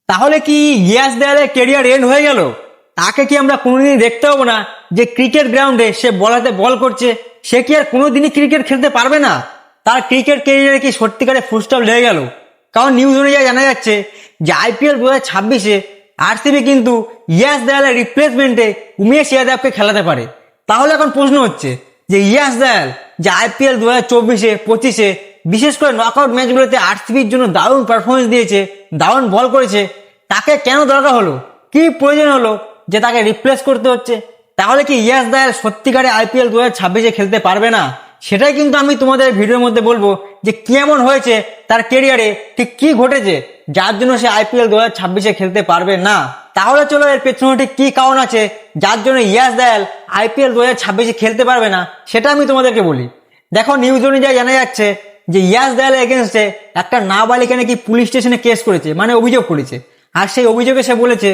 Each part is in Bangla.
তাহলে কি ইয়াস দেয়ালের কেরিয়ার এন্ড হয়ে গেল? তাকে কি আমরা কোনোদিনই দেখতে পাবো না যে ক্রিকেট গ্রাউন্ডে সে বলাতে বল করছে? সে কি আর কোনোদিনই ক্রিকেট খেলতে পারবে না? তার ক্রিকেট কেরিয়ারে কি সত্যিকারে ফুল স্টপ লেগে গেল? কারণ নিউজ অনুযায়ী জানা যাচ্ছে যে আইপিএল 2026-এ আরসিবি কিন্তু ইয়াস দেয়ালের রিপ্লেসমেন্টে উমেশ যাদবকে খেলাতে পারে। তাহলে এখন প্রশ্ন হচ্ছে যে ইয়াস দেয়াল যে আইপিএল 2024-এ 25-এ বিশেষ করে নকআউট ম্যাচগুলোতে আরসিবির জন্য দারুণ পারফরমেন্স দিয়েছে, দারুণ বল করেছে, তাকে কেন দরকার হলো? কি প্রয়োজন হলো যে তাকে রিপ্লেস করতে হচ্ছে? তাহলে কি ইয়াস দেয়াল সত্যিকারে আইপিএল 2026-এ খেলতে পারবে না? সেটাই কিন্তু আমি তোমাদের ভিডিওর মধ্যে বলবো যে কি এমন হয়েছে তার কেরিয়ারে, ঠিক কি ঘটেছে যার জন্য সে আইপিএল 2026-এ খেলতে পারবে না। তাহলে চলো এর পেছনে ঠিক কি কারণ আছে যার জন্য ইয়াস দেয়াল আইপিএল 2026-এ খেলতে পারবে না সেটা আমি তোমাদেরকে বলি। দেখো, নিউজ অনুযায়ী জানা যাচ্ছে যে ইয়াস দেয়ালের এগেনস্টে একটা নাবালিকা নাকি পুলিশ স্টেশনে কেস করেছে, মানে অভিযোগ করেছে। আর সেই অভিযোগে সে বলেছে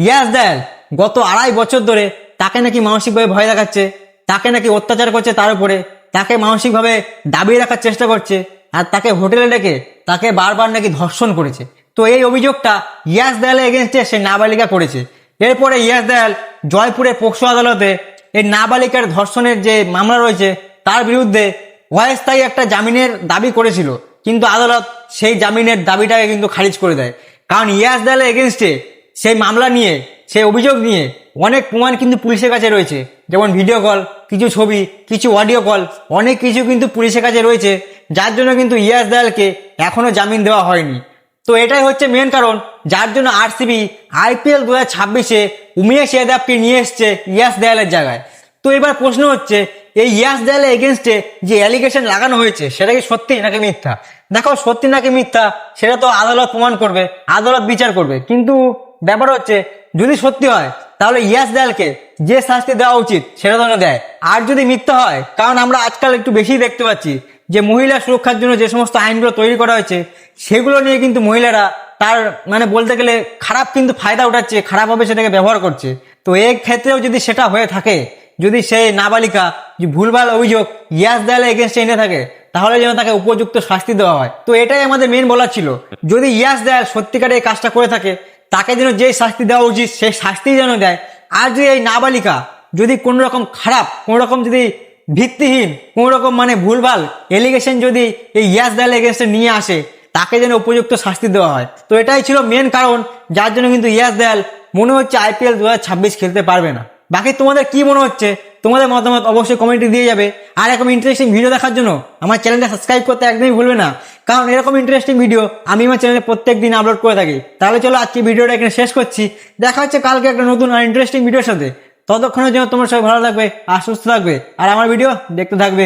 ইয়াস দেয়াল গত 2.5 বছর ধরে তাকে নাকি মানসিকভাবে ভয় দেখাচ্ছে, তাকে নাকি অত্যাচার করছে, তার উপরে তাকে মানসিকভাবে দাবিয়ে রাখার চেষ্টা করছে, আর তাকে হোটেলে ডেকে তাকে বারবার নাকি ধর্ষণ করেছে। তো এই অভিযোগটা ইয়াস দেয়ালের এগেনস্টে সে নাবালিকা করেছে। এরপরে ইয়াস দেয়াল জয়পুরে পোক্সো আদালতে এই নাবালিকার ধর্ষণের যে মামলা রয়েছে তার বিরুদ্ধে অস্থায়ী একটা জামিনের দাবি করেছিল, কিন্তু আদালত সেই জামিনের দাবিটাকে কিন্তু খারিজ করে দেয়। কারণ ইয়াস দেয়ালের এগেনস্টে সেই মামলা নিয়ে, সেই অভিযোগ নিয়ে অনেক প্রমাণ কিন্তু পুলিশের কাছে রয়েছে, যেমন ভিডিও কল, কিছু ছবি, কিছু অডিও কল, অনেক কিছু কিন্তু পুলিশের কাছে রয়েছে, যার জন্য কিন্তু ইয়াস দেয়ালকে এখনো জামিন দেওয়া হয়নি। তো এটাই হচ্ছে মেন কারণ যার জন্য আরসিবি আইপিএল 2026-এ উমেশ যাদবকে নিয়ে এসছে ইয়াস দেয়ালের জায়গায়। তো এবার প্রশ্ন হচ্ছে এই ইয়াস দেয়ালের এগেনস্টে যে অ্যালিগেশন লাগানো হয়েছে সেটা কি সত্যি নাকি মিথ্যা? দেখো, সত্যি নাকি মিথ্যা সেটা তো আদালত প্রমাণ করবে, আদালত বিচার করবে। কিন্তু ব্যাপার হচ্ছে যদি সত্যি হয় তাহলে ইয়াস দেয়ালকে যে শাস্তি দেওয়া উচিত সেটা তো দেয়। আর যদি মিথ্যা হয়, কারণ আমরা আজকাল একটু বেশি দেখতে পাচ্ছি যে মহিলা সুরক্ষার জন্য যে সমস্ত আইনগুলো তৈরি করা হয়েছে সেগুলো নিয়ে কিন্তু মহিলারা তার মানে বলতে গেলে খারাপ কিন্তু ফায়দা উঠাচ্ছে, খারাপভাবে সেটাকে ব্যবহার করছে। তো এই ক্ষেত্রেও যদি সেটা হয়ে থাকে, যদি সেই নাবালিকা যে ভুলভাল অভিযোগ ইয়াস দেয়ালের এগেনস্টে এনে থাকে, তাহলে যেন তাকে উপযুক্ত শাস্তি দেওয়া হয়। তো এটাই আমাদের মেন বলার ছিল, যদি ইয়াস দেয়াল সত্যিকারে এই কাজটা করে থাকে তাকে যেন যে শাস্তি দেওয়া উচিত সেই শাস্তি যেন দেয়। আর যদি এই নাবালিকা যদি কোনো রকম খারাপ, কোনো রকম যদি ভিত্তিহীন, কোনো রকম মানে ভুলভাল এলিগেশন যদি এই ইয়াস দেয়ালের এগেনস্টে নিয়ে আসে, তাকে যেন উপযুক্ত শাস্তি দেওয়া হয়। তো এটাই ছিল মেন কারণ যার জন্য কিন্তু ইয়াস দেয়াল মনে হচ্ছে আইপিএল 2026 খেলতে পারবে না। বাকি তোমাদের কি মনে হচ্ছে? তোমাদের মতামত অবশ্যই কমেন্টে দিয়ে যাবে। আর এরকম ইন্টারেস্টিং ভিডিও দেখার জন্য আমার চ্যানেলটা সাবস্ক্রাইব করতে একদমই ভুলবে না, কারণ এরকম ইন্টারেস্টিং ভিডিও আমি আমার চ্যানেলে প্রত্যেক দিন আপলোড করে থাকি। তাহলে চলো আজকে ভিডিওটা এখানে শেষ করছি। দেখা হচ্ছে কালকে একটা নতুন আর ইন্টারেস্টিং ভিডিওর সাথে। ততক্ষণের জন্য তোমার সবাই ভালো থাকবে আর সুস্থ থাকবে, আর আমার ভিডিও দেখতে থাকবে।